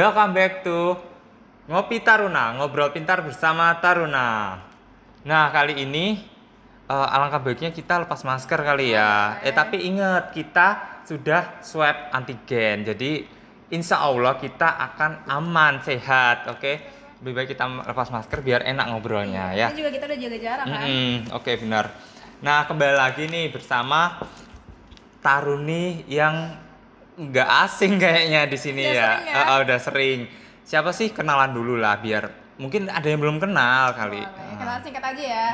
Welcome back to Ngopi Taruna, ngobrol pintar bersama Taruna. Nah, kali ini alangkah baiknya kita lepas masker kali ya. Tapi ingat, kita sudah swab antigen. Jadi insya Allah kita akan aman, sehat, oke? Lebih baik kita lepas masker biar enak ngobrolnya ya. Ini juga kita udah jaga jarak kan? Oke, benar. Nah, kembali lagi nih bersama Taruni yang nggak asing kayaknya di sini ya. Udah sering. Siapa sih, kenalan dulu lah biar mungkin ada yang belum kenal kali. Kenalan singkat aja ya.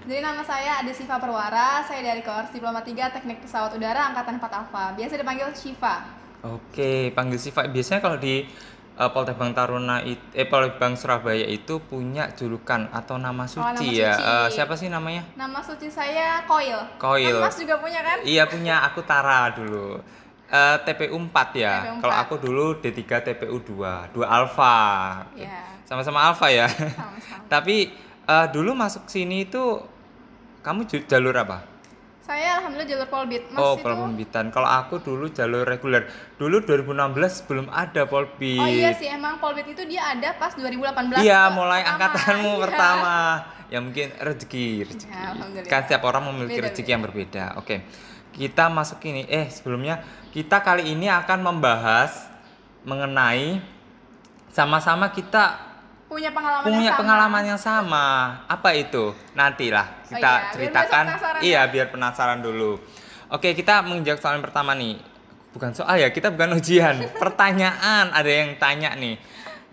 Jadi nama saya Ade Siva Perwara, saya dari Koors Diploma 3 Teknik Pesawat Udara Angkatan 4 Alfa. Biasa dipanggil Siva. Oke, panggil Siva. Biasanya kalau di Poltekbang Taruna Poltekbang Surabaya itu punya julukan atau nama suci ya. Siapa sih namanya? Nama suci saya Koil. Koil. Kan Mas juga punya kan? Iya, punya. Aku Tara dulu. TPU 4 ya. TPU 4. Kalau aku dulu D3 TPU 2 Alfa. Yeah. Sama-sama Alfa ya. Sama-sama. Tapi dulu masuk sini itu kamu jalur apa? Saya alhamdulillah jalur Polbit. Mas Polbitan. Kalau aku dulu jalur reguler. Dulu 2016 belum ada Polbit. Oh iya sih, emang Polbit itu dia ada pas 2018. Iya, mulai angkatanmu pertama. Ya mungkin rezeki. Ya, alhamdulillah. Kan setiap orang memiliki rezeki yang berbeda. Oke. Kita masuk ini. Sebelumnya kita kali ini akan membahas mengenai sama-sama kita punya pengalaman yang sama. Apa itu? Nantilah kita ceritakan. Biar penasaran dulu. Oke, kita menginjak soal yang pertama nih. Bukan soal ya, kita bukan ujian. Pertanyaan, ada yang tanya nih.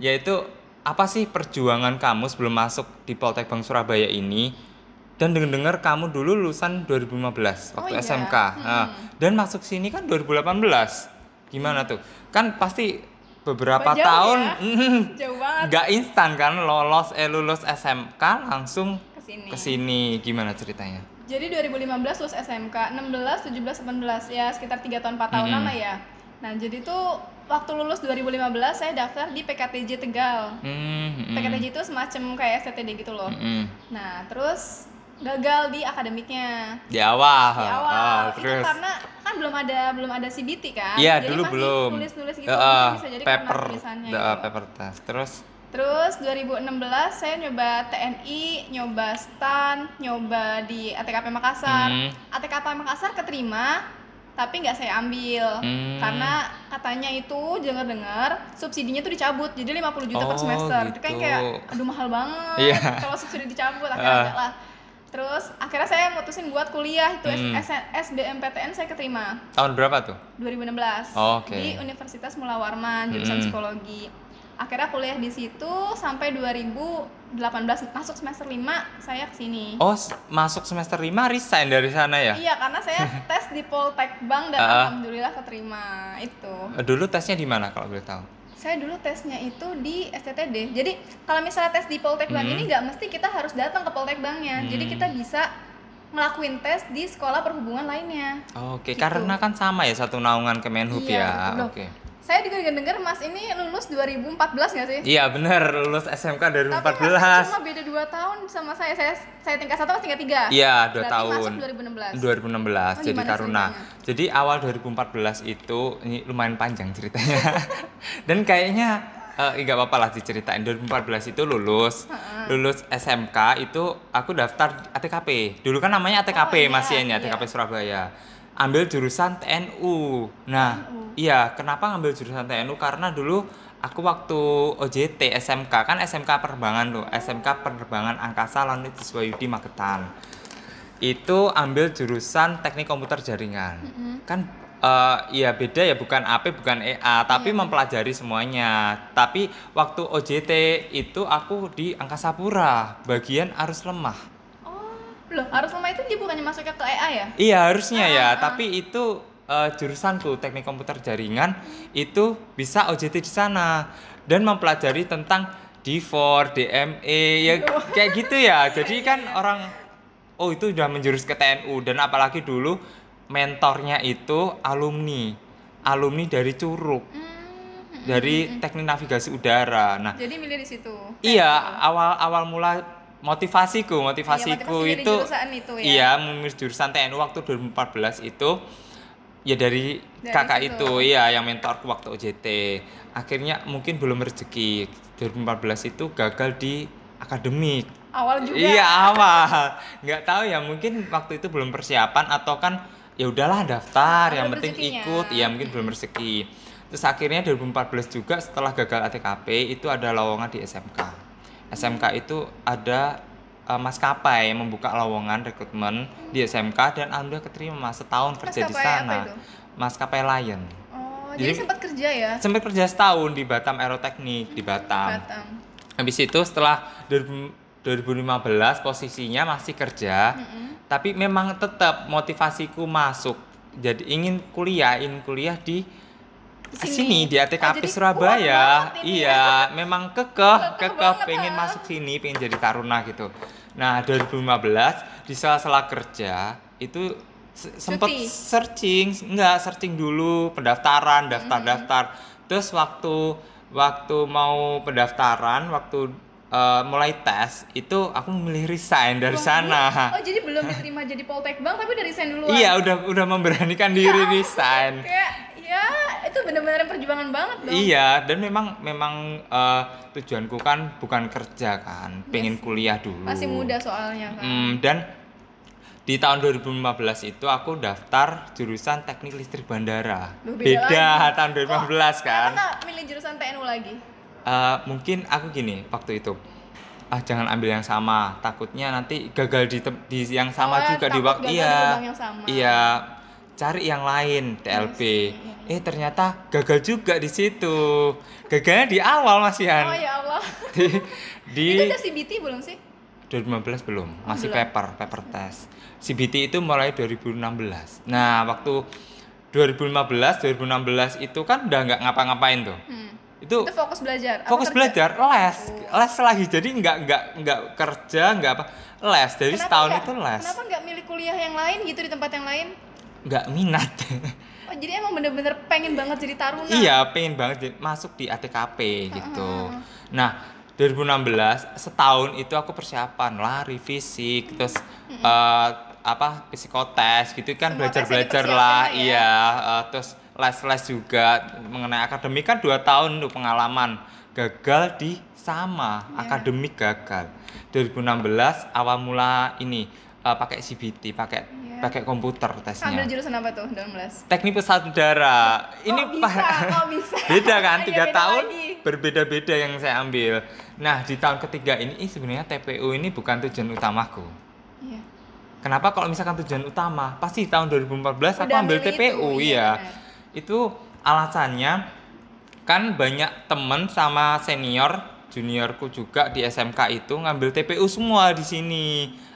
Yaitu, apa sih perjuangan kamu sebelum masuk di Poltekbang Surabaya ini? Dan dengar kamu dulu lulusan 2015 waktu SMK. Dan masuk sini kan 2018. Gimana tuh? Kan pasti beberapa tahun jauh banget. Gak instan kan lulus SMK langsung ke sini. Gimana ceritanya? Jadi 2015 lulus SMK, 16, 17, 18 ya sekitar 3 tahun 4 tahun lama ya. Nah, jadi tuh waktu lulus 2015 saya daftar di PKTJ Tegal. PKTJ itu semacam kayak STTD gitu loh. Nah, terus gagal di akademiknya di awal. Itu karena kan belum ada CBT kan. Iya, jadi dulu masih belum tulis gitu, bisa jadi paper, karena tulisannya paper test. Terus 2016 saya nyoba TNI, nyoba STAN, nyoba di ATKP Makassar. ATKP Makassar keterima, tapi nggak saya ambil karena katanya itu dengar subsidinya tuh dicabut, jadi 50 juta per semester. Gitu. Itu kan kayak aduh mahal banget kalau subsidi dicabut. Akhirnya enggak lah. Terus akhirnya saya mutusin buat kuliah itu SBMPTN saya keterima. Tahun berapa tuh? 2016. Di Universitas Mula Warman jurusan psikologi. Akhirnya kuliah di situ sampai 2018, masuk semester 5 saya kesini. Masuk semester 5 resign dari sana ya? Iya, karena saya tes di Poltekbang dan alhamdulillah keterima itu. Dulu tesnya di mana kalau boleh tahu? Saya dulu tesnya itu di STTD. Jadi kalau misalnya tes di Poltekbang ini nggak mesti kita harus datang ke Poltekbangnya. Jadi kita bisa ngelakuin tes di sekolah perhubungan lainnya. Gitu. Karena kan sama ya, satu naungan Kemenhub ya. Saya juga dengar Mas ini lulus 2014 nggak sih? Iya benar, lulus SMK 2014. Tapi Mas cuma beda 2 tahun sama saya. Saya tingkat 1 Mas tingkat 3. Iya, 2 tahun. Masuk 2016. 2016 jadi Taruna. Jadi awal 2014 itu ini lumayan panjang ceritanya. Dan kayaknya nggak apa-apa lah diceritain. 2014 itu lulus SMK itu aku daftar ATKP. Dulu kan namanya ATKP masih ini ATKP Surabaya. Ambil jurusan TNU. Nah, iya, kenapa ngambil jurusan TNU? Karena dulu aku waktu OJT SMK, kan SMK penerbangan tuh, SMK Penerbangan Angkasa Lanut Siswayudi Magetan. Itu ambil jurusan Teknik Komputer Jaringan. Kan iya beda ya, bukan AP, bukan EA, tapi mempelajari semuanya. Tapi waktu OJT itu aku di Angkasa Pura, bagian arus lemah. Loh, arus lemah itu dia bukannya masuknya ke EA ya? Iya, harusnya tapi itu jurusanku Teknik Komputer Jaringan itu bisa OJT di sana dan mempelajari tentang D4, DME ya kayak gitu ya. Jadi kan orang itu udah menjurus ke TNU, dan apalagi dulu mentornya itu alumni dari Curug. Dari Teknik Navigasi Udara. Nah, jadi milih di situ. Iya, awal mula motivasiku itu jurusan itu ya. Iya, memilih jurusan TNU waktu 2014 itu Ya dari kakak situ. itu, iya yang mentorku waktu OJT. Akhirnya mungkin belum rezeki. 2014 itu gagal di akademik. Awal juga. Iya awal. Nggak tahu ya mungkin waktu itu belum persiapan atau kan ya udahlah daftar, yang penting ikut. Iya mungkin belum rezeki. Terus akhirnya 2014 juga setelah gagal ATKP itu ada lowongan di SMK. SMK itu ada maskapai yang membuka lowongan rekrutmen di SMK dan alhamdulillah keterima setahun kerja di sana. Maskapai Lion. Oh, jadi sempat kerja ya? Sempat kerja setahun di Batam Aeroteknik di Batam. Habis itu setelah 2015 posisinya masih kerja, tapi memang tetap motivasiku masuk. Jadi ingin kuliah di sini di ATKP Surabaya. Iya, memang kekeh pengen masuk sini, pengen jadi taruna gitu. Nah, 2015 di sela-sela kerja itu sempet searching dulu pendaftaran, daftar. Terus waktu mau pendaftaran, mulai tes itu aku memilih resign dari sana. Oh, jadi belum diterima jadi Poltek Bank tapi udah resign duluan. Iya, udah memberanikan diri resign. Kayak ya itu benar-benar perjuangan banget dong. Iya, dan memang tujuanku kan bukan kerja kan, pengen kuliah dulu. Masih muda soalnya kan. Dan di tahun 2015 itu aku daftar jurusan Teknik Listrik Bandara. Beda tahun 2015 kan. Kenapa milih jurusan TNU lagi? Mungkin aku gini waktu itu. Jangan ambil yang sama, takutnya nanti gagal di yang sama juga di waktu. Iya. Cari yang lain TLB. Ternyata gagal juga di situ. Gagalnya di awal Mas Yan. Oh ya Allah. Itu udah CBT belum sih? 2015 belum, masih paper test. CBT itu mulai 2016. Nah, waktu 2016 itu kan udah nggak ngapa-ngapain tuh. Itu fokus belajar. Les lagi. Jadi nggak kerja, nggak apa. Les dari setahun itu les. Kenapa nggak milih kuliah yang lain gitu di tempat yang lain? Nggak minat. Oh, jadi emang bener-bener pengen banget jadi taruna? Iya, pengen banget masuk di ATKP gitu. Nah, 2016 setahun itu aku persiapan lari fisik, terus psikotes gitu kan, belajar lah. Iya, terus les juga mengenai akademik kan 2 tahun untuk pengalaman. Gagal di akademik gagal. 2016 awal mula ini pakai CBT, pakai komputer tesnya. Ambil jurusan apa tuh 2016? Teknik pesawat udara. Ini bisa. Beda kan, 3 tahun berbeda-beda yang saya ambil. Nah, di tahun ketiga ini sebenarnya TPU ini bukan tujuan utamaku. Iya. Kenapa kalau misalkan tujuan utama? Pasti tahun 2014 aku ambil TPU, iya. Itu alasannya kan banyak temen sama juniorku juga di SMK itu ngambil TPU semua di sini.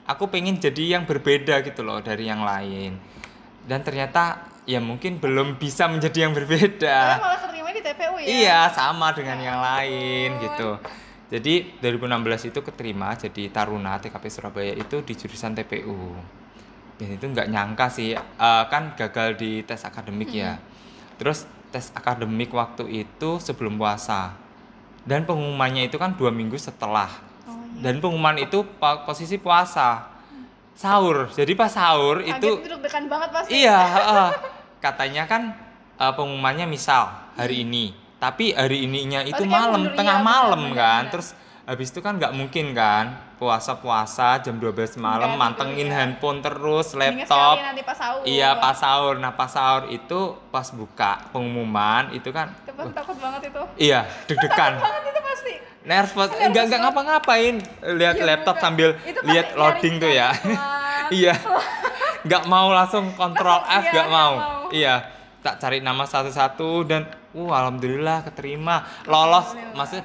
Aku pengen jadi yang berbeda gitu loh dari yang lain. Dan ternyata ya mungkin belum bisa menjadi yang berbeda. Malah keterima di TPU ya? Iya, sama dengan yang lain gitu. Jadi 2016 itu keterima jadi taruna TKP Surabaya itu di jurusan TPU. Dan itu nggak nyangka sih, kan gagal di tes akademik ya. Terus tes akademik waktu itu sebelum puasa. Dan pengumumannya itu kan 2 minggu setelah. Dan pengumuman itu posisi puasa. Sahur. Jadi pas sahur itu deg-degan banget pasti. Iya, katanya kan pengumumannya misal hari ini. Tapi hari ininya itu malam, tengah malam kan. Terus habis itu kan nggak mungkin kan puasa jam 12 malam mantengin handphone terus, laptop. Nanti pas sahur. Iya, pas sahur. Nah, pas sahur itu pas buka pengumuman itu kan takut banget itu. Iya, deg-degan. Takut banget itu pasti. Nervous, enggak ngapa-ngapain. Lihat laptop sambil lihat loading tuh ya. Iya. Enggak mau langsung kontrol F, enggak mau. Iya. Tak cari nama satu-satu dan alhamdulillah keterima. Lolos, maksudnya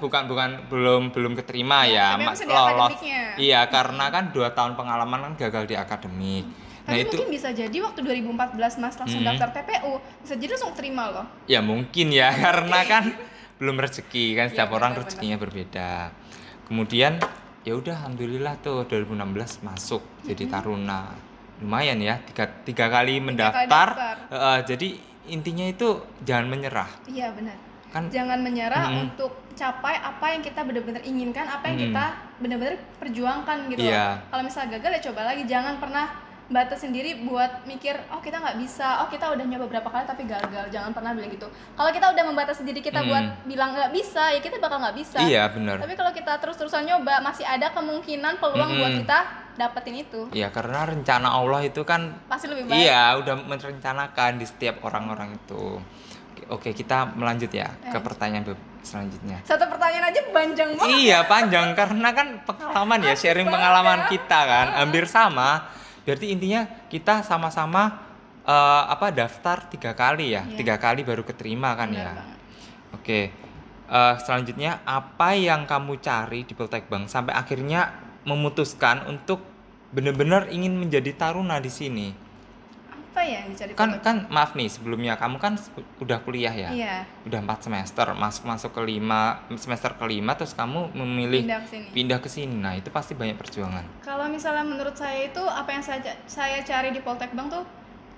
belum keterima ya, lolos. Iya, karena kan 2 tahun pengalaman kan gagal di akademik. Nah, itu mungkin bisa jadi waktu 2014 Mas langsung daftar TPU, bisa jadi langsung terima loh. Ya mungkin ya, karena kan belum rezeki kan, setiap orang rezekinya berbeda. Kemudian ya udah alhamdulillah tuh 2016 masuk jadi taruna. Lumayan ya, tiga kali mendaftar. Jadi intinya itu jangan menyerah. Iya benar. Kan jangan menyerah untuk capai apa yang kita benar-benar inginkan, apa yang kita benar-benar perjuangkan gitu. Kalau misalnya gagal ya coba lagi, jangan pernah batas sendiri buat mikir, oh kita nggak bisa, oh kita udah nyoba berapa kali tapi gagal. Jangan pernah bilang gitu. Kalau kita udah membatasi diri kita buat bilang nggak bisa, ya kita bakal nggak bisa. Iya, benar. Tapi kalau kita terus-terusan nyoba, masih ada kemungkinan peluang buat kita dapetin itu. Iya, karena rencana Allah itu kan pasti lebih baik. Iya, udah merencanakan di setiap orang-orang itu. Oke, kita melanjut ya ke pertanyaan selanjutnya. Satu pertanyaan aja panjang banget. Iya, panjang karena kan pengalaman ya, sharing pengalaman kita kan, hampir sama. Berarti intinya kita sama-sama daftar 3 kali ya, 3 kali baru keterima kan. Benar ya. Banget. Oke, selanjutnya apa yang kamu cari di Poltekbang sampai akhirnya memutuskan untuk benar-benar ingin menjadi taruna di sini? Apa ya yang dicari? Kan maaf nih, sebelumnya kamu kan udah kuliah ya? Iya. Udah 4 semester, masuk ke semester kelima, terus kamu memilih pindah ke sini. Nah, itu pasti banyak perjuangan. Kalau misalnya menurut saya itu apa yang saya cari di Poltekbang tuh,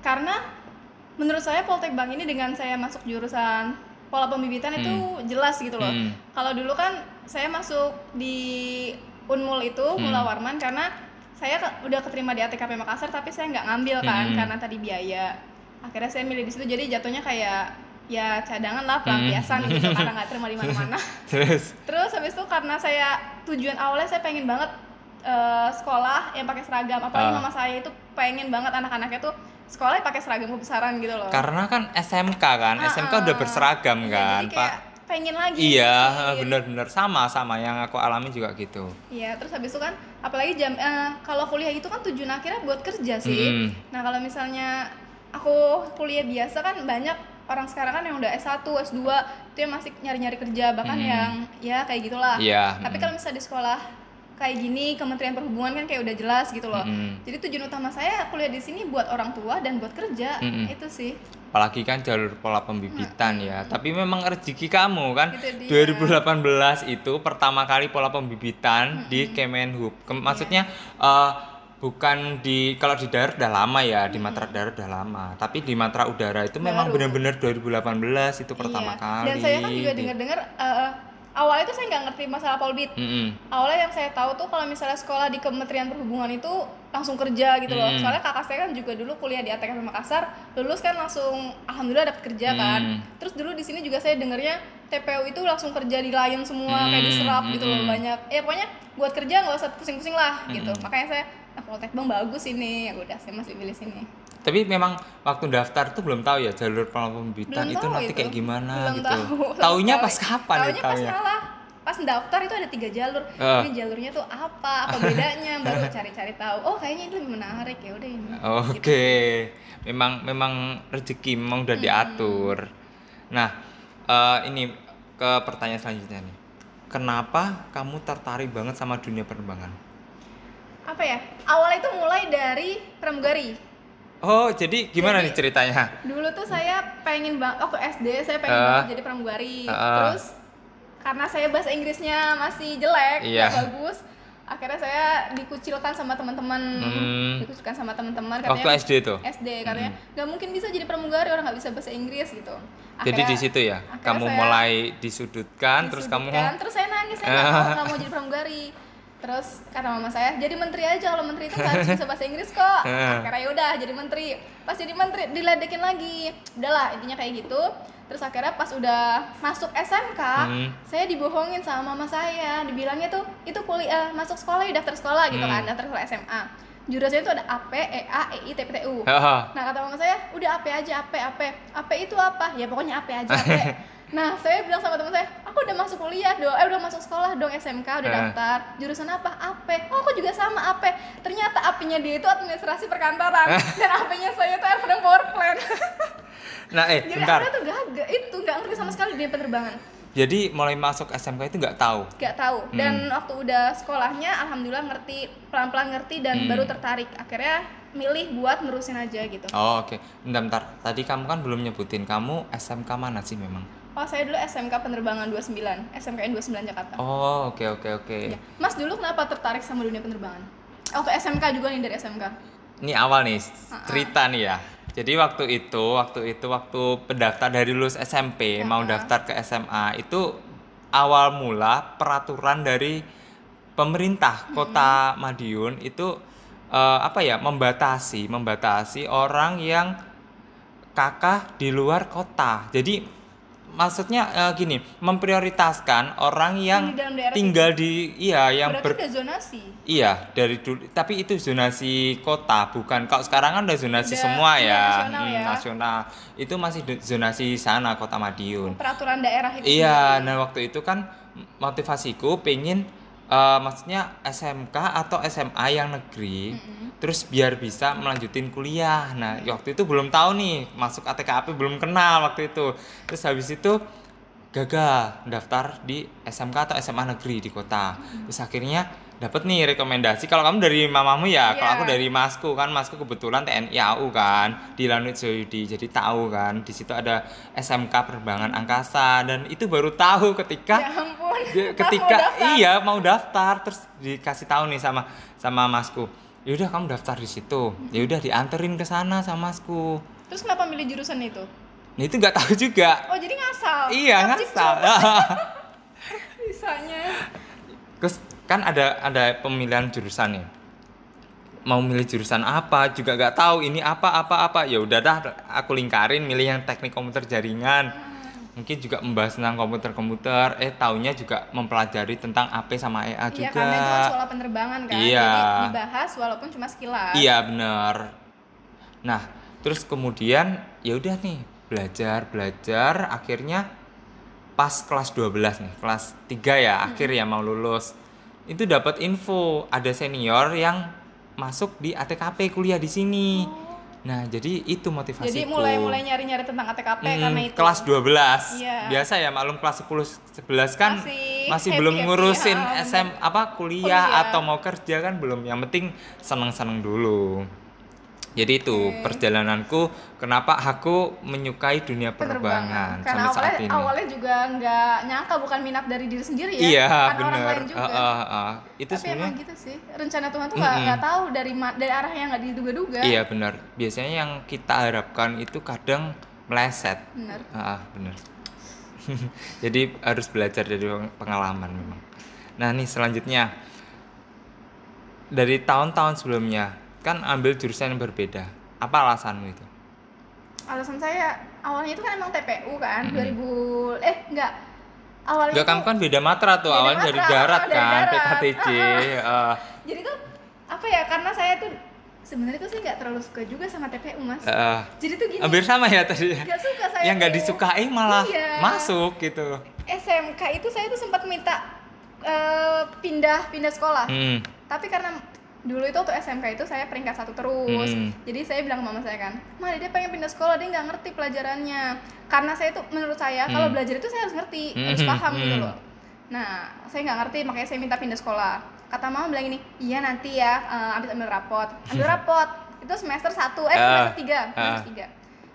karena menurut saya Poltekbang ini dengan saya masuk jurusan pola pembibitan itu jelas gitu loh. Kalau dulu kan saya masuk di Unmul itu, Mula Warman, karena saya udah keterima di ATKP Makassar tapi saya nggak ngambil kan karena tadi biaya. Akhirnya saya milih di situ, jadi jatuhnya kayak ya cadangan lah, pelampiasan gitu karena nggak terima di mana-mana. Terus habis itu karena saya tujuan awalnya saya pengen banget sekolah yang pakai seragam, apalagi mama saya itu pengen banget anak-anaknya tuh sekolah pakai seragam kebesaran gitu loh. Karena kan SMK kan, SMK udah berseragam kan, jadi kayak pengen lagi. Iya, benar-benar sama yang aku alami juga gitu. Iya, terus habis itu kan apalagi kalau kuliah itu kan tujuan akhirnya buat kerja sih. Nah, kalau misalnya aku kuliah biasa kan banyak orang sekarang kan yang udah S1, S2 itu yang masih nyari-nyari kerja, bahkan yang ya kayak gitulah. Iya. Tapi kalau misalnya di sekolah kayak gini, Kementerian Perhubungan kan kayak udah jelas gitu loh. Jadi tujuan utama saya kuliah di sini buat orang tua dan buat kerja. Itu sih. Apalagi kan jalur pola pembibitan ya. Tapi memang rezeki kamu kan. 2018 itu pertama kali pola pembibitan di Kemenhub. Maksudnya bukan kalau di darat udah lama ya, di Matra Darat udah lama. Tapi di Matra Udara itu memang benar-benar 2018 itu pertama kali. Dan saya kan juga dengar-dengar awalnya itu saya nggak ngerti masalah polbit. Awalnya yang saya tahu tuh kalau misalnya sekolah di Kementerian Perhubungan itu langsung kerja gitu loh. Soalnya kakak saya kan juga dulu kuliah di ATKP Makassar, lulus kan langsung alhamdulillah dapat kerja kan. Terus dulu di sini juga saya dengarnya TPU itu langsung kerja di Lion semua, kayak diserap gitu loh, banyak. Ya pokoknya buat kerja nggak usah pusing-pusing lah gitu. Makanya saya Poltekbang bagus ini, ya udah saya masih pilih sini. Tapi memang waktu daftar tuh belum tahu ya jalur pola pembibitan itu nanti kayak gimana belum gitu. Taunya pas kapan ya taunya? Pas daftar itu ada 3 jalur. Ini jalurnya tuh apa bedanya, baru cari-cari tahu. Oh, kayaknya itu lebih menarik, ya udah ini. Oke. Memang rezeki memang udah diatur. Nah, ini ke pertanyaan selanjutnya nih. Kenapa kamu tertarik banget sama dunia penerbangan? Apa ya? Awalnya itu mulai dari pramugari. Oh, jadi gimana nih ceritanya? Dulu tuh saya pengen waktu SD saya pengen banget jadi pramugari. Terus karena saya bahasa Inggrisnya masih jelek, nggak bagus, akhirnya saya dikucilkan sama teman-teman. Katanya, waktu SD tuh? SD katanya nggak mungkin bisa jadi pramugari, orang nggak bisa bahasa Inggris gitu. Jadi di situ ya, kamu mulai disudutkan, terus saya nangis, saya nggak mau jadi pramugari. Terus kata mama saya, jadi menteri aja, kalau menteri itu nggak harus bisa bahasa Inggris kok. Akhirnya yaudah jadi menteri. Pas jadi menteri diledekin lagi, udahlah intinya kayak gitu. Terus akhirnya pas udah masuk SMK, saya dibohongin sama mama saya, dibilangnya tuh itu kuliah masuk sekolah ya, daftar sekolah gitu kan, daftar sekolah SMA. Jurusannya itu ada AP, EA, EI, TPTU. Nah kata mama saya, udah AP aja, AP itu apa? Ya pokoknya AP aja, AP. Nah, saya bilang sama teman saya, aku udah masuk kuliah dong, udah masuk sekolah dong, SMK, udah daftar. Jurusan apa? AP. Oh, aku juga sama AP. Ternyata AP-nya dia itu administrasi perkantoran dan AP-nya saya itu airframe power plant. Nah, jadi bentar. Jadi aku tuh nggak ngerti sama sekali dunia penerbangan. Jadi mulai masuk SMK itu nggak tahu? Nggak tahu. Dan waktu udah sekolahnya, alhamdulillah ngerti, pelan-pelan ngerti dan baru tertarik. Akhirnya milih buat nerusin aja gitu. Oh, oke. Bentar. Tadi kamu kan belum nyebutin kamu SMK mana sih memang? Oh, saya dulu SMK Penerbangan 29, SMKN 29 Jakarta. Oh, oke. Ya. Mas dulu kenapa tertarik sama dunia penerbangan? Waktu SMK juga nih, dari SMK. Ini awal nih, cerita nih ya. Jadi waktu itu pendaftar dari lulus SMP mau daftar ke SMA, itu awal mula peraturan dari pemerintah Kota Madiun itu apa ya, membatasi orang yang kakak di luar kota. Jadi maksudnya gini, memprioritaskan orang yang Di dalam daerah tinggal di yang berarti udah zonasi. Iya, dari dulu, tapi itu zonasi kota, bukan. Kalau sekarang kan udah zonasi Udah, semua iya, ya, nasional ya. nasional. Itu masih zonasi sana, Kota Madiun. Peraturan daerah itu. Iya, sendiri. nah waktu itu kan motivasiku pengen maksudnya SMK atau SMA yang negeri, terus biar bisa melanjutin kuliah. Nah, waktu itu belum tahu nih, masuk ATKP belum kenal waktu itu. Terus habis itu gagal daftar di SMK atau SMA negeri di kota. Terus akhirnya dapat nih rekomendasi. Kalau kamu dari mamamu ya, kalau Iya. aku dari masku kan, masku kebetulan TNI AU kan di Lanut Zoyudi. Jadi tahu kan di situ ada SMK Penerbangan Angkasa, dan itu baru tahu ketika Ya ampun. ketika Pas mau daftar. mau daftar, terus dikasih tahu nih sama masku. Yaudah kamu daftar di situ. Ya udah dianterin ke sana sama masku. Terus kenapa milih jurusan itu? Nah itu nggak tahu juga. Oh, jadi ngasal. Iya, Capcip ngasal. coba. Bisanya. Terus kan ada pemilihan jurusan nih. Mau milih jurusan apa juga nggak tahu, ini apa. Ya udah dah, aku lingkarin milih yang teknik komputer jaringan. Mungkin juga membahas tentang komputer. Taunya juga mempelajari tentang AP sama EA Iya, juga. karena itu kan sekolah penerbangan kan. Iya. Jadi dibahas walaupun cuma sekilas. Iya bener. Nah terus kemudian ya udah nih belajar, akhirnya pas kelas 12 nih, kelas 3 ya, akhir ya mau lulus, itu dapat info ada senior yang masuk di ATKP kuliah di sini. Nah jadi itu motivasiku. Jadi mulai nyari-nyari tentang ATKP karena itu. Kelas 12. Iya. Biasa ya, maklum kelas 10 11 kan masih happy, belum ngurusin ya, kuliah atau mau kerja kan belum. Yang penting seneng-seneng dulu. Jadi itu perjalananku kenapa aku menyukai dunia penerbangan Karena sampai saat ini. awalnya juga nggak nyangka, bukan minat dari diri sendiri ya. Iya, kan orang bener. lain juga. Itu Tapi sebenarnya emang gitu sih, rencana Tuhan tuh nggak tahu dari arah yang nggak diduga-duga. iya benar. Biasanya yang kita harapkan itu kadang meleset. Bener. Benar. Jadi harus belajar dari pengalaman memang. Nah nih selanjutnya, dari tahun-tahun sebelumnya kan ambil jurusan yang berbeda. Apa alasanmu itu? Alasan saya awalnya itu kan emang TPU kan, 2000 enggak. Awalnya Enggak, kamu kan beda matra tuh, beda awalnya dari matra, darat dari kan, darat. PKTJ. Jadi tuh apa ya, karena saya tuh sebenarnya tuh saya nggak terlalu suka juga sama TPU, Mas. Jadi tuh gini, hampir sama ya tadi. nggak suka saya Yang nggak tuh. disukai malah Iya. masuk gitu. SMK itu saya tuh sempat minta pindah sekolah. Tapi karena dulu itu waktu SMK itu saya peringkat 1 terus. Jadi saya bilang ke mama saya kan, "Ma, dia pengen pindah sekolah, dia nggak ngerti pelajarannya." Karena saya tuh, menurut saya kalau belajar itu saya harus ngerti, harus paham gitu loh. Nah, saya nggak ngerti, makanya saya minta pindah sekolah. Kata mama bilang ini, "Iya nanti ya, ambil rapot." Ambil rapot. Itu semester 1, semester 3, semester 3.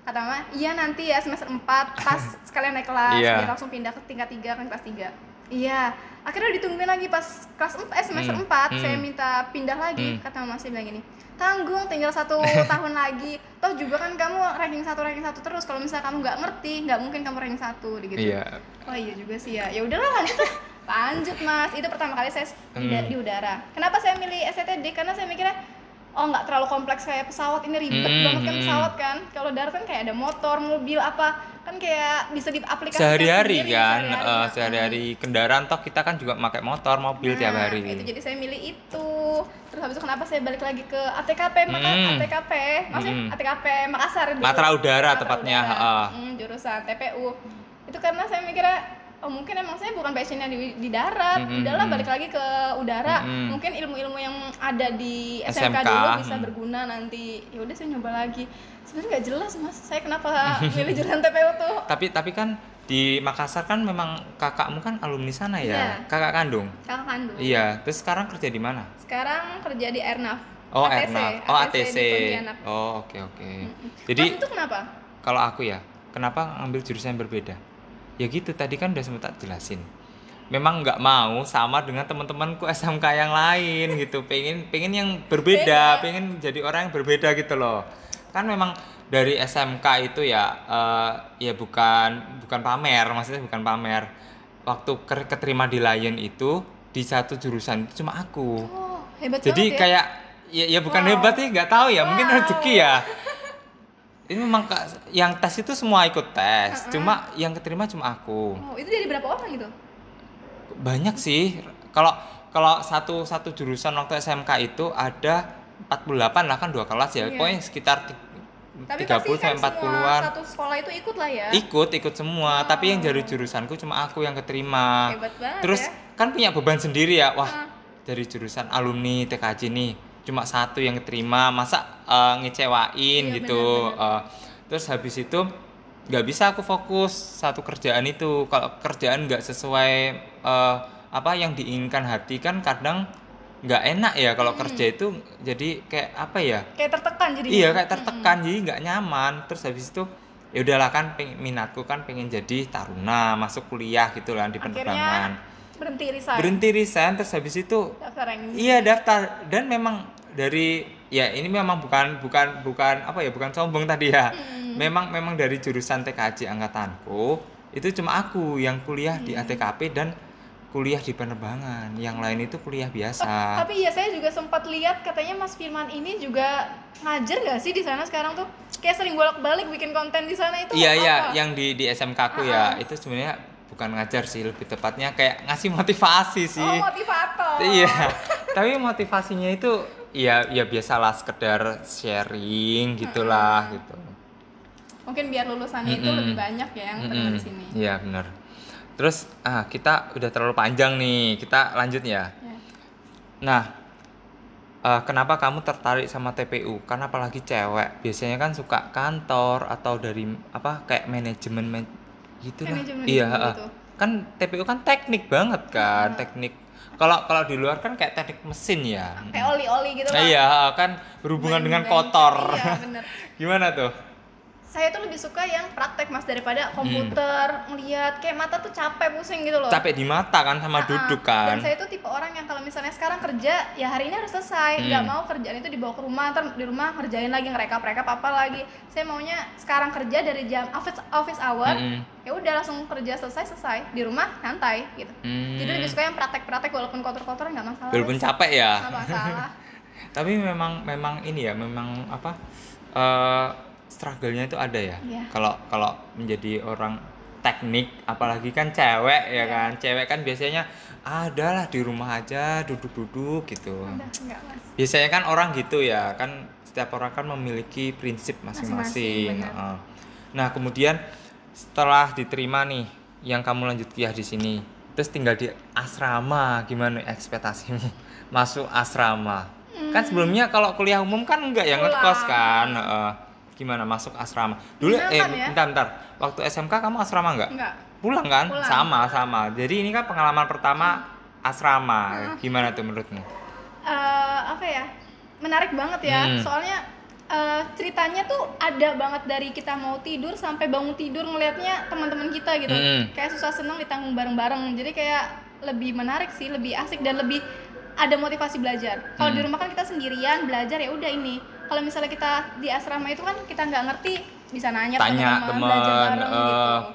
Kata mama, "Iya nanti ya semester 4 pas sekalian naik kelas, biar langsung pindah ke tingkat 3 kan kelas 3." Iya, akhirnya ditungguin lagi pas kelas semester 4 saya minta pindah lagi. Kata mama saya bilang gini, "Tanggung, tinggal 1 tahun lagi. Toh juga kan kamu ranking 1 terus. Kalau misalnya kamu nggak ngerti, nggak mungkin kamu ranking 1 gitu." Iya. Oh iya juga sih ya. Ya udahlah lanjut lah. Lanjut Mas. Itu pertama kali saya di udara. Kenapa saya milih STTD? Karena saya mikirnya nggak terlalu kompleks kayak pesawat, ini ribet banget kan pesawat kan. Kalau darat kan kayak ada motor, mobil apa, kan kayak bisa diaplikasikan sehari-hari sendiri, kan, sehari-hari. sehari-hari kendaraan, toh kita kan juga pakai motor, mobil tiap hari. Itu jadi saya milih itu. Terus habis itu kenapa saya balik lagi ke ATKP? ATKP, maksudnya ATKP Makassar dulu. Matra udara tepatnya. Jurusan TPU. Itu karena saya mikirnya mungkin emang saya bukan passionnya di darat. Udahlah balik lagi ke udara. Mungkin ilmu-ilmu yang ada di SMK dulu bisa berguna nanti. Ya udah saya nyoba lagi. Sebenarnya nggak jelas Mas, saya kenapa milih jurusan TPU tuh. Tapi kan di Makassar kan memang kakakmu kan alumni sana ya? Iya. Kakak kandung? Kakak kandung. Iya, terus sekarang kerja di mana? Sekarang kerja di Airnav. Oh, ATC, Airnav. Oh, ATC ATC. di Pontianak. Oh, oke. Jadi Mas itu kenapa? kalau aku ya, kenapa ngambil jurusan yang berbeda? Ya gitu, tadi kan udah sempat jelasin. Memang nggak mau sama dengan teman-temanku SMK yang lain gitu. Pengen yang berbeda, pengen jadi orang yang berbeda gitu loh. Kan memang dari SMK itu ya ya bukan pamer, maksudnya bukan pamer. Waktu keterima di Lion itu di satu jurusan itu cuma aku. Oh, hebat Jadi banget ya. kayak Ya bukan hebat sih, nggak tahu ya, mungkin rezeki ya. Ini memang yang tes itu semua ikut tes, cuma yang keterima cuma aku. Oh, itu dari berapa orang gitu? Banyak sih. Kalau satu jurusan waktu SMK itu ada 48 lah, kan 2 kelas ya. Pokoknya sekitar 30 sampai 40-an. Satu sekolah itu ikut lah ya. Ikut semua, tapi yang dari jurusanku cuma aku yang keterima. Hebat banget. Terus ya? Kan punya beban sendiri ya. Wah, dari jurusan alumni TKJ nih cuma satu yang keterima, masa ngecewain gitu. Bener. Terus habis itu nggak bisa aku fokus satu kerjaan itu. Kalau kerjaan nggak sesuai apa yang diinginkan hati, kan kadang nggak enak ya kalau kerja itu, jadi kayak apa ya, kayak tertekan jadi. Iya, kayak tertekan, jadi nggak nyaman. Terus habis itu ya udahlah, kan minatku kan pengen jadi taruna, masuk kuliah gitu lah di penerbangan. Berhenti resign. Terus habis itu daftar yang iya daftar, dan memang dari ya ini memang bukan apa ya, bukan sombong tadi ya. Memang dari jurusan TKJ angkatanku itu cuma aku yang kuliah di ATKP dan kuliah di penerbangan, yang lain itu kuliah biasa. Tapi ya saya juga sempat lihat katanya Mas Firman ini juga ngajar nggak sih di sana sekarang tuh? Kayak sering bolak-balik bikin konten di sana itu. Iya, yang di SMK aku ya, itu sebenarnya bukan ngajar sih, lebih tepatnya kayak ngasih motivasi sih. Oh, motivator. Iya. Tapi motivasinya itu ya biasalah, sekedar sharing gitulah gitu. Mungkin biar lulusannya itu lebih banyak ya yang terima di sini. Iya, benar. Terus kita udah terlalu panjang nih, kita lanjut ya. Nah, kenapa kamu tertarik sama TPU? Karena apalagi cewek, biasanya kan suka kantor atau dari apa kayak manajemen gitu lah. Iya, gitu. Kan TPU kan teknik banget kan, teknik. Kalau di luar kan kayak teknik mesin ya. Kayak oli-oli gitu lah. Iya, kan berhubungan dengan kotor. Iya, bener. Gimana tuh? Saya tuh lebih suka yang praktek Mas, daripada komputer ngeliat, kayak mata tuh capek, pusing gitu loh. Capek di mata kan sama duduk kan. Dan saya tuh tipe orang yang kalau misalnya sekarang kerja ya hari ini harus selesai, nggak mau kerjaan itu dibawa ke rumah, ntar di rumah ngerjain lagi, ngerekap apa lagi. Saya maunya sekarang kerja dari jam office hour, ya udah langsung kerja selesai di rumah santai gitu. Jadi lebih suka yang praktek walaupun kotor-kotor nggak masalah. Walaupun capek ya. Nggak masalah. Tapi memang ini ya, memang apa? Struggle-nya itu ada ya. Kalau menjadi orang teknik, apalagi kan cewek ya kan. Cewek kan biasanya adalah di rumah aja duduk-duduk gitu. Enggak, Mas. Biasanya kan orang gitu ya, kan setiap orang kan memiliki prinsip masing-masing. Nah, kemudian setelah diterima nih, yang kamu lanjut kuliah di sini, terus tinggal di asrama, gimana ekspektasimu masuk asrama? Kan sebelumnya kalau kuliah umum kan enggak yang ngekos kan. Gimana masuk asrama dulu? Bentar, waktu SMK kamu asrama enggak? Pulang kan? Pulang. Sama. Jadi ini kan pengalaman pertama asrama. Gimana tuh menurutmu? Apa ya, menarik banget ya. Soalnya ceritanya tuh ada banget dari kita mau tidur sampai bangun tidur ngelihatnya teman-teman kita gitu. Kayak susah senang ditanggung bareng-bareng. Jadi kayak lebih menarik sih, lebih asik dan lebih ada motivasi belajar. Kalau di rumah kan kita sendirian belajar, ya udah ini. Kalau misalnya kita di asrama itu kan kita nggak ngerti, bisa nanya teman, belajar bareng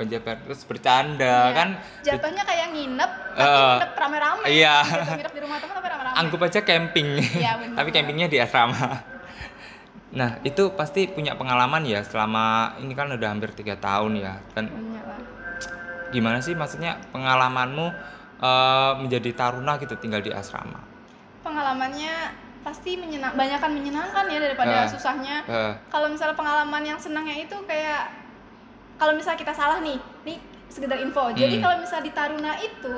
gitu. Terus bercanda kan. Jatuhnya kayak nginep, tapi nginep rame-rame. Iya. Gitu, nginep di rumah teman tapi rame-rame. Anggap aja camping. Iya, tapi campingnya di asrama. Nah, itu pasti punya pengalaman ya selama ini kan udah hampir 3 tahun ya. Dan gimana sih maksudnya pengalamanmu menjadi taruna gitu tinggal di asrama? Pengalamannya pasti banyakan menyenangkan ya daripada susahnya. Kalau misalnya pengalaman yang senangnya itu kayak kalau misalnya kita salah nih sekedar info. Jadi kalau misalnya di taruna itu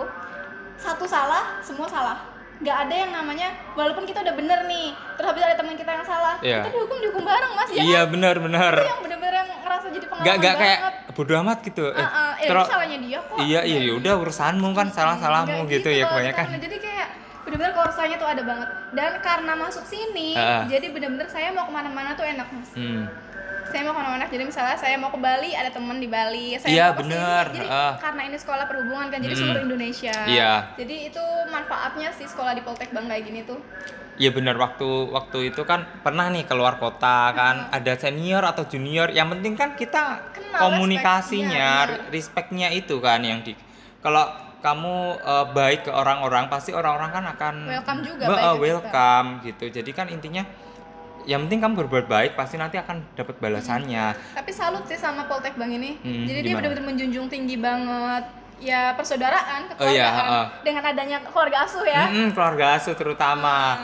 satu salah, semua salah. Nggak ada yang namanya walaupun kita udah bener nih, terus habis ada teman kita yang salah, kita dihukum bareng, Mas, ya. Iya, benar. Itu yang bener-bener yang ngerasa jadi pengalaman nggak banget. Kayak bodo amat gitu. Terus salahnya dia kok. Iya, udah urusanmu kan, salah-salahmu gitu ya kebanyakan. Jadi kayak bener-bener korsanya tuh ada banget. Dan karena masuk sini, jadi bener-bener saya mau kemana-mana tuh enak, Mas. Saya mau kemana-mana, jadi misalnya saya mau ke Bali, ada temen di Bali. Saya mau bener. Jadi karena ini sekolah perhubungan kan, jadi seluruh Indonesia. Jadi itu manfaatnya sih sekolah di Poltek Bang kayak gini tuh. Iya benar, waktu itu kan pernah nih keluar kota kan, ada senior atau junior, yang penting kan kita kenal, komunikasinya, respectnya itu kan yang di. Kalau kamu baik ke orang-orang, pasti orang-orang kan akan welcome juga, baik ke welcome gitu. Jadi kan intinya yang penting kamu berbuat baik, pasti nanti akan dapat balasannya. Tapi salut sih sama Poltek Bank ini. Jadi dia gimana? benar-benar menjunjung tinggi banget ya persaudaraan, kekeluargaan dengan adanya keluarga asuh ya. Keluarga asuh terutama.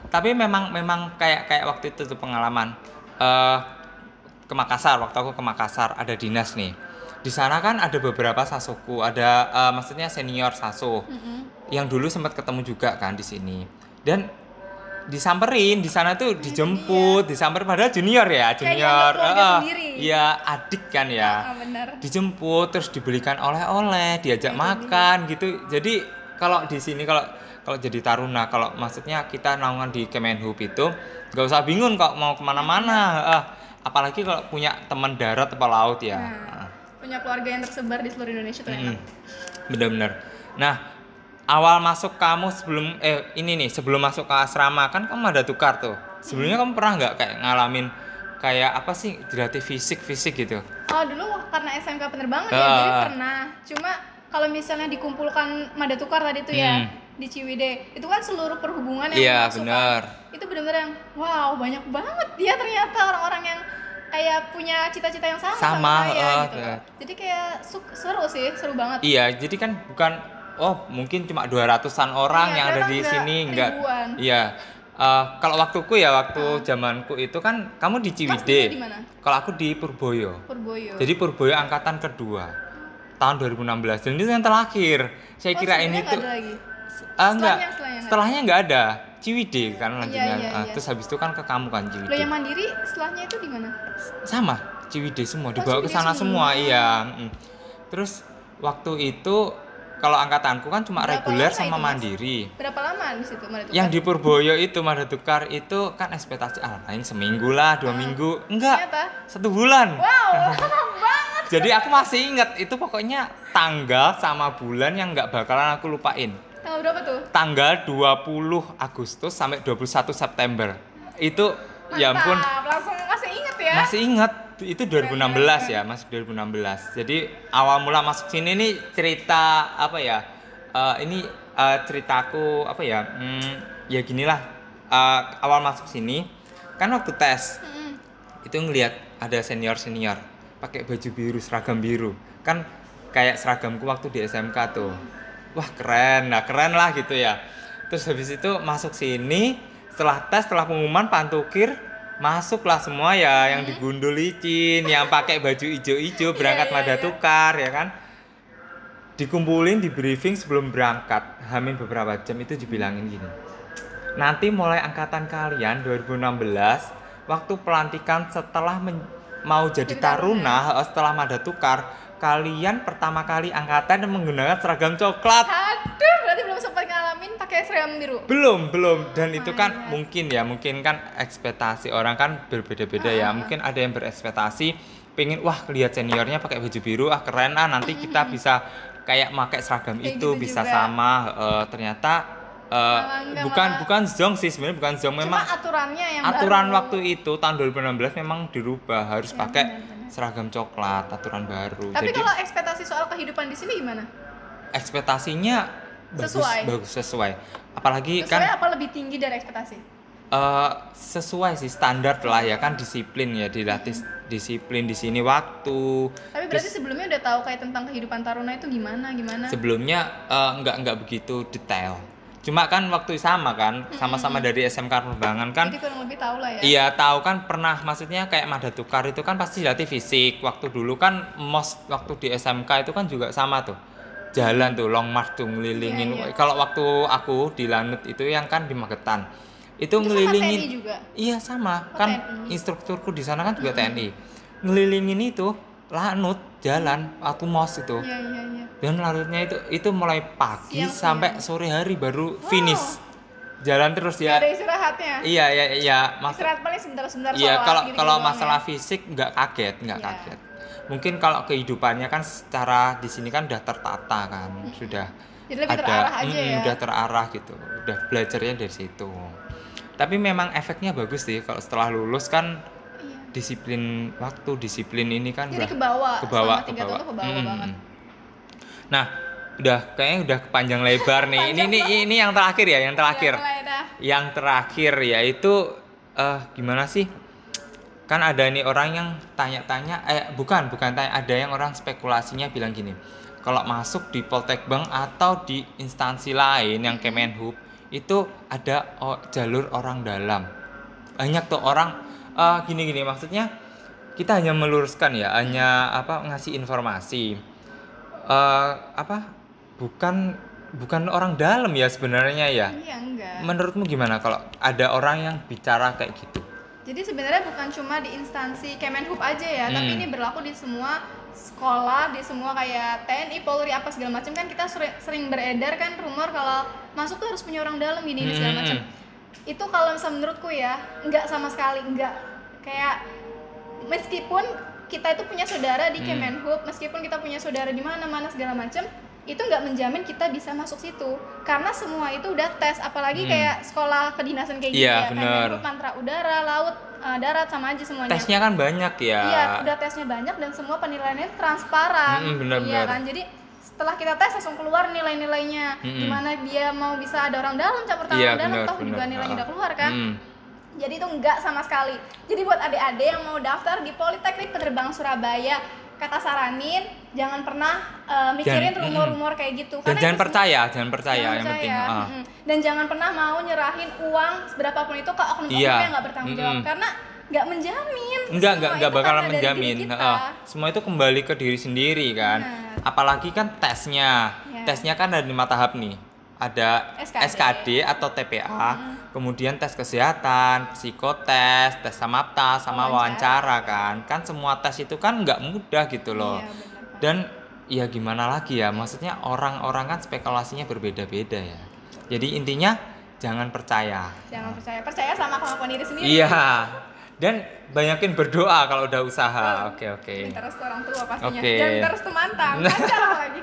Tapi memang kayak waktu itu tuh pengalaman ke Makassar, waktu aku ke Makassar ada dinas nih. Di sana kan ada beberapa sasuku, ada maksudnya senior sasuh yang dulu sempat ketemu juga kan di sini. Dan disamperin di sana tuh dijemput, disamper padahal junior ya, junior. Iya, adik kan ya. Bener. Dijemput terus dibelikan oleh-oleh, diajak makan gitu. Jadi kalau di sini kalau jadi taruna, kalau maksudnya kita naungan di Kemenhub itu nggak usah bingung kok mau kemana-mana. Apalagi kalau punya teman darat atau laut ya. Punya keluarga yang tersebar di seluruh Indonesia tuh enak. Bener-bener. Nah, awal masuk kamu sebelum masuk ke asrama kan kamu ada tukar tuh. Sebelumnya kamu pernah nggak kayak ngalamin kayak apa sih dilatih fisik gitu? Oh dulu karena SMK penerbangan ya jadi pernah. Cuma kalau misalnya dikumpulkan Mada Tukar tadi tuh ya di Ciwidey, itu kan seluruh perhubungan yang masuk. Bener. Itu benar-benar yang wow banyak banget dia ternyata orang-orang yang kayak punya cita-cita yang sama saya gitu. Jadi kayak seru banget. Iya, jadi kan bukan mungkin cuma 200-an orang yang ada di sini, enggak. Iya. Kalau waktuku ya, waktu zamanku itu kan kamu di Ciwidey. Kalau aku di Purboyo. Jadi Purboyo angkatan kedua tahun 2016. Dan itu yang terakhir. Saya kira ini tuh setelahnya enggak ada. Ciwidey kan lanjutnya. Terus habis itu kan ke kamu kan Ciwidey. Loh yang Mandiri setelahnya itu di mana? Sama, Ciwidey semua dibawa ke sana semua. Iya. Terus waktu itu kalau angkatanku kan cuma reguler sama mandiri. Berapa lama di situ Mada Tukar? Yang di Purboyo itu Mada Tukar itu kan ekspektasi paling seminggu lah, 2 minggu. Enggak. Ternyata? 1 bulan. Wow, lama banget. Jadi aku masih ingat itu pokoknya tanggal sama bulan yang nggak bakalan aku lupain. Tanggal berapa tuh? Tanggal 20 Agustus sampai 21 September. Itu mantap, ya ampun. Langsung masih inget ya? Masih ingat. Itu 2016 ya, masuk 2016. Jadi awal mula masuk sini nih cerita apa ya? Ceritaku apa ya? Ya ginilah. Awal masuk sini kan waktu tes. Itu ngelihat ada senior pakai baju biru, seragam biru. Kan kayak seragamku waktu di SMK tuh. Wah, keren lah gitu ya. Terus habis itu masuk sini, setelah tes, setelah pengumuman Pantukir masuklah semua ya yang digundul licin, yang pakai baju ijo-ijo berangkat Mada Tukar ya kan. Dikumpulin, di briefing sebelum berangkat, hamin beberapa jam itu dibilangin gini. Nanti mulai angkatan kalian 2016 waktu pelantikan setelah mau jadi taruna, setelah Mada Tukar, kalian pertama kali angkatan yang menggunakan seragam coklat. Aduh, berarti belum sempat ngalamin pakai seragam biru. Belum. Dan itu kan mungkin kan ekspektasi orang kan berbeda-beda ya. Mungkin ada yang berekspektasi pengen lihat seniornya pakai baju biru, keren nanti kita bisa kayak pakai seragam kayak itu gitu bisa juga. Sama. Ternyata bukan zong sih sebenarnya, bukan zong, memang cuma aturannya yang aturan baru. waktu itu tahun 2016 memang dirubah, harus pakai seragam coklat, aturan baru. Tapi jadi kalau ekspektasi soal kehidupan di sini gimana? ekspektasinya bagus sesuai. Apalagi sesuai kan apa lebih tinggi dari ekspektasi? Sesuai sih, standar lah ya kan, disiplin ya, dilatih disiplin di sini waktu. Tapi berarti sebelumnya udah tahu kayak tentang kehidupan taruna itu gimana? Sebelumnya nggak begitu detail. Cuma kan waktu sama-sama dari SMK Penerbangan kan. Jadi kurang lebih tahu lah ya. Iya, tahu kan, pernah, maksudnya kayak Mada Tukar itu kan pasti dilatih fisik. Waktu dulu kan waktu di SMK itu kan juga sama tuh. Jalan tuh long march tuh ngelilingin. Iya. Kalau waktu aku di Lanut itu yang kan di Magetan. Itu ngelilingin. TNI juga? Iya, sama. Kan TNI. Instrukturku di sana kan juga TNI. Ngelilingin itu Lanut jalan aku mos itu. Iya. Dan larutnya itu mulai pagi sampai sore hari baru finish. Jalan terus ya. Gak ada istirahatnya. Iya. Istirahat paling sebentar-sebentar. Iya, kalau masalah fisik nggak kaget. Mungkin kalau kehidupannya kan secara di sini kan udah tertata kan, sudah jadi lebih terarah aja ya. Udah terarah gitu, udah belajarnya dari situ. Tapi memang efeknya bagus sih kalau setelah lulus kan. Disiplin waktu, disiplin ini kan jadi ke bawah. Ke bawah banget. Nah, kayaknya udah kepanjang lebar nih. Ini yang terakhir ya, yang terakhir. Yang terakhir yaitu gimana sih? Kan ada nih orang yang tanya-tanya, bukan tanya, ada yang orang spekulasinya bilang gini. Kalau masuk di Poltekbang atau di instansi lain yang Kemenhub itu ada jalur orang dalam. Banyak tuh orang gini maksudnya kita hanya meluruskan ya, hanya ngasih informasi. Bukan orang dalam ya sebenarnya ya. Iya, enggak. Menurutmu gimana kalau ada orang yang bicara kayak gitu? Jadi sebenarnya bukan cuma di instansi Kemenhub aja ya, tapi ini berlaku di semua sekolah, di semua kayak TNI, Polri, apa segala macam. Kan kita sering beredar kan rumor kalau masuk tuh harus punya orang dalam gini segala macam. Itu kalau misalnya menurutku ya, enggak sama sekali, enggak. Kayak meskipun kita itu punya saudara di Kemenhub, meskipun kita punya saudara di mana-mana segala macam, itu nggak menjamin kita bisa masuk situ, karena semua itu udah tes, apalagi kayak sekolah kedinasan kayak gitu ya, Kemenhub, Mantra Udara, Laut, Darat, sama aja semuanya. Tesnya kan banyak ya. Iya, udah tesnya banyak dan semua penilaiannya transparan. Iya kan, jadi setelah kita tes langsung keluar nilai-nilainya, gimana dia mau bisa ada orang dalam campur tangan dalam, toh juga nilainya udah keluar kan. Jadi itu enggak sama sekali. Jadi buat adik-adik yang mau daftar di Politeknik Penerbangan Surabaya, kakak saranin jangan pernah mikirin rumor-rumor kayak gitu. Dan jangan percaya yang penting. Dan jangan pernah mau nyerahin uang seberapapun itu ke oknum-oknum yang nggak bertanggung jawab, karena nggak menjamin. Nggak bakalan menjamin. Semua itu kembali ke diri sendiri kan. Apalagi kan tesnya kan ada 5 tahap nih. Ada SKD atau TPA, kemudian tes kesehatan, psikotes, tes samapta, sama wawancara kan semua tes itu kan nggak mudah gitu loh. Dan ya gimana lagi ya, maksudnya orang-orang kan spekulasinya berbeda-beda ya. Jadi intinya jangan percaya sama kemampuan diri sendiri. Iya, dan banyakin berdoa kalau udah usaha. Oke. Minta restu orang tua pastinya. Dan minta restu mantan, pacar lagi.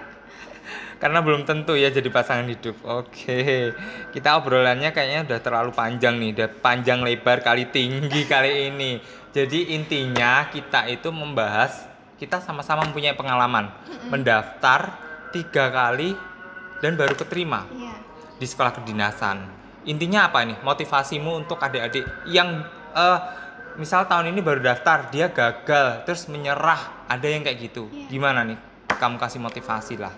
Karena belum tentu ya jadi pasangan hidup. Oke. Kita obrolannya kayaknya udah terlalu panjang nih, udah panjang lebar kali tinggi kali ini. Jadi intinya kita itu membahas, kita sama-sama mempunyai pengalaman mendaftar 3 kali dan baru keterima di sekolah kedinasan. Intinya apa nih? Motivasimu untuk adik-adik yang misal tahun ini baru daftar, dia gagal terus menyerah, ada yang kayak gitu. Gimana nih? Kamu kasih motivasi lah.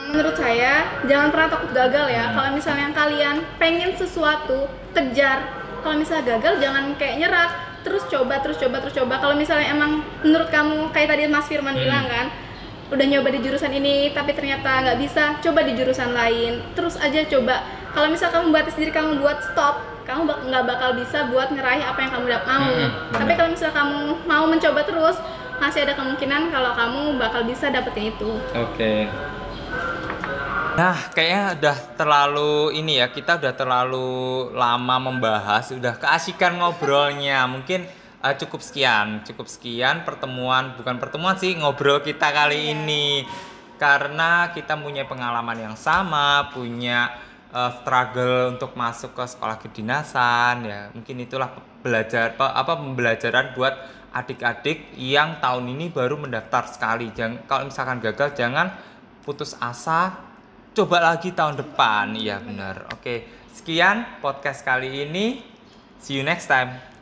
Menurut saya jangan pernah takut gagal ya. Kalau misalnya kalian pengen sesuatu, kejar. Kalau misalnya gagal jangan kayak nyerah, terus coba. Kalau misalnya emang menurut kamu kayak tadi Mas Firman bilang kan, udah nyoba di jurusan ini tapi ternyata nggak bisa, coba di jurusan lain. Terus aja coba. Kalau misalnya kamu batas diri kamu buat stop, kamu nggak bakal bisa buat ngeraih apa yang kamu udah mau. Tapi kalau misalnya kamu mau mencoba terus, masih ada kemungkinan kalau kamu bakal bisa dapetin itu. Oke. Nah, kayaknya udah terlalu kita udah terlalu lama membahas, udah keasikan ngobrolnya. Mungkin cukup sekian bukan pertemuan sih, ngobrol kita kali ini. Karena kita punya pengalaman yang sama, punya struggle untuk masuk ke sekolah kedinasan ya. Mungkin itulah pembelajaran buat adik-adik yang tahun ini baru mendaftar sekali. Kalau misalkan gagal jangan putus asa, coba lagi tahun depan. Iya benar. Oke, sekian podcast kali ini. See you next time.